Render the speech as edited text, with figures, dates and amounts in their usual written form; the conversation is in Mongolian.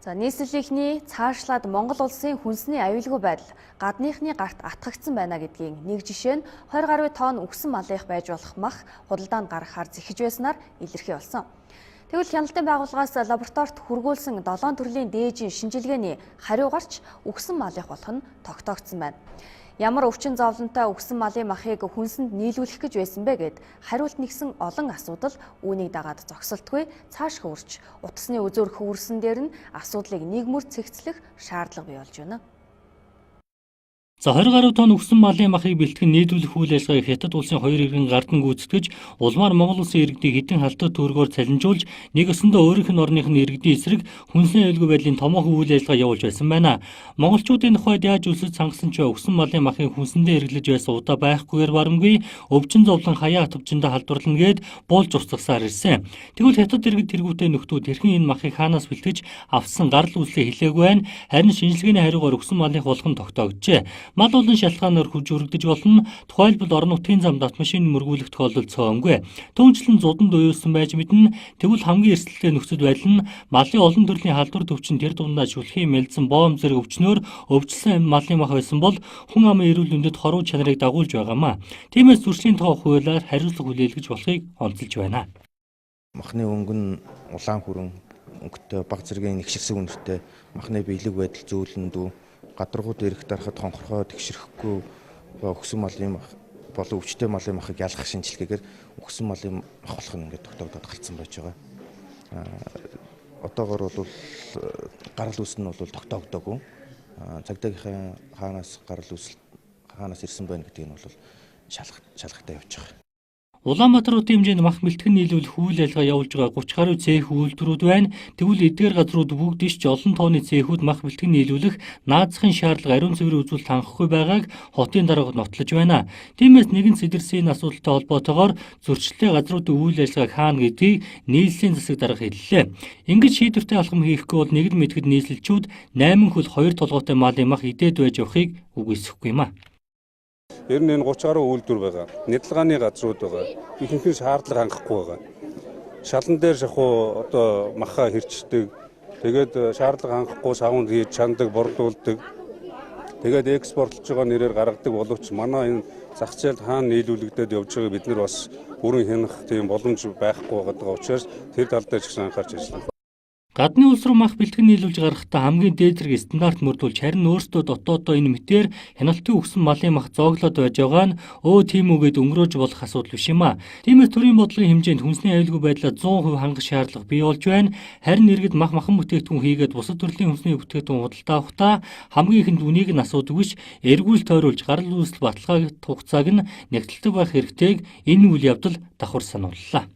За нийслэлийн цаашлаад Монгол улсын хүнсний аюулгүй байдал гадныхны гарт атгагдсан байна гэдгийн нэг жишээ нь 20 гаруй тонн үхсэн малынх байж болох мах худалдаанд гаргахаар зэхэж байснаар илэрхий болсон. Тэгвэл хяналтын байгууллагаас лабораторид хүргүүлсэн 7 төрлийн дээжийн шинжилгээний хариу гарч үхсэн малынх болох нь тогтоогдсон байна. Ямар өвчин зовлонтой үхсэн малын махыг хүнсэнд нийлүүлэх гэж байсан бэ гэд хариулт нэгсэн олон асуудал үүнийг дагаад зогсолтгүй цааш хөвөрч утасны үзүүр хөвөрсөн дээр нь асуудлыг нийгмүр цэгцлэх шаардлага бий болж байна. За 20 гаруй тонн үхсэн малын махыг бэлтгэн нийлүүлэх үйл ажиллагааг Хятад улсын 2 иргэн гардан гүйцэтгэж улмаар Монгол улсын иргэдийг хэдэн халтад төгрөгөөр цалинжуулж нэг өсөндөө өөрийнх нь орных нь иргэдийн эсрэг хүнсний аюулгүй байдлын томоохон үйл ажиллагаа явуулж байсан байна. Монголчуудын тухайд яаж үлсэж цангасан ч үхсэн малын махыг хүнсэндээ хэрэглэж байсан удаа байхгүйгээр барамгүй өвчин зовлон хаяа атвчиндаа халдварлана гэд болж устгасаар ирсэн. Тэгвэл Хятад иргэд тэргүүтээ нөхдүүд хэрхэн энэ махыг хаанаас бэлтгэж авсан гарал үүслээ хэлээгүй байна. Харин шинжилгээний хариугаар үхсэн малынх болгон тогтоогджээ. Мал олон шалтгаанаар хүж өргөдөж болно. Тухайлбал орон нутгийн замд автомашин мөргүүлэх тохиолдол цөөнгүй. Түүнчлэн зуданд уйуулсан байж мэднэ. Тэгвэл хамгийн эрсдэлтэй нөхцөл байдал нь малын олон төрлийн халдвар төвчин тэр дундаа шүлхийн мэлзэн боом зэрэг өвчнөөр өвчлсөн малын мах байсан бол хүн амын эрүүл мэндэд хоруу чанарыг дагуулж байгаамаа. Тиймээс зуршлийн тоог хуулиар хариуцлага хүлээлгэж болохыг онцолж байна. Махны өнгө нь улаан хүрэн өнгөтэй баг зэргийн нэгширсэн үнэртэй махны биелэг байдал зөөлөндөө гадаргууд ирэх дарахад хонхорхоо тэгшрэхгүй өгсөн малын мах болон өвчтэй малын махыг ялгах шинжилгээгээр өгсөн малын мах болох нь ингээд тогтоогдоод галцсан байж байгаа. Одоогоор бол гарал үүсэл нь бол тогтоогдоогүй. Цагдаагийнхаа хаанаас ирсэн байна гэдгийг нь бол шалгахтаа явж байгаа. Улаанбаатар хотын хэмжээнд мах бэлтгэн нийлүүлэх үйл ажиллагаа явуулж байгаа 30 гаруй цех үйлдвэрүүд байна. Тэгвэл эдгээр газрууд бүгд иш олон тооны цехүүд мах бэлтгэн нийлүүлэх наазахын шаардлага ариун цэврийн үзүүлэлт хангахгүй байгааг хотын дарга нотлож байна. Тиймээс нэгэн сэдэрсэн асуудалтай холбоотойгоор зөрчилтэй газруудын үйл ажиллагааг хаана гэдгийг нийслэлийн засаг дарга хэллээ. Ингэж шийдвэртэй алхам хийхгүй бол нэгд мэтгэд нийслэлчүүд 8 хөл 2 толгойтой малын мах идээд байж явахыг үгүйсэхгүй юм а. Ер нь энэ 30 гаруй үйлдвэр байгаа. Нэдлгааны газрууд байгаа. Ихэнх нь шаардлага хангахгүй байгаа. Шалан дээр шахуу одоо махаа хэрчдэг. Тэгээд шаардлага хангахгүй савнд хийж чандаг, борлуулдаг. Тэгээд экспортлж байгаа нэрээр гаргадаг боловч манай энэ зах зээлд хаана нийлүүлэгдээд явж байгааг бид нар бас бүрэн хянах тийм боломж байхгүй байгаа учраас тэр тал дээр ч гэсэн анхаарч ажиллана. Гадны улс руу мах бэлтгэн нийлүүлж гаргахдаа хамгийн дээд зэрэг стандарт мөрдүүлж харин өөрсдөө дотоодоо энэ мэтээр хяналтын үхсэн малын мах зооглоод байж байгаа нь тийм үгээд өнгөрөөж болох асуудал биш юм а. Тиймээс төрийн бодлогын хэмжээнд хүнсний аюулгүй байдлаа 100% хангах шаардлага бий болж байна. Харин иргэд махан бүтээгдэхүүн хийгээд бусад төрлийн хүнсний бүтээгдэхүүн худалдаа авахдаа хамгийн ихэнд үнийг нь асуудаг биш эргүүл тойруулж гарал үүсэл баталгааг хугацааг нь нэгтэлдэг байх хэрэгтэйг энэ үйл явдал давхар санууллаа.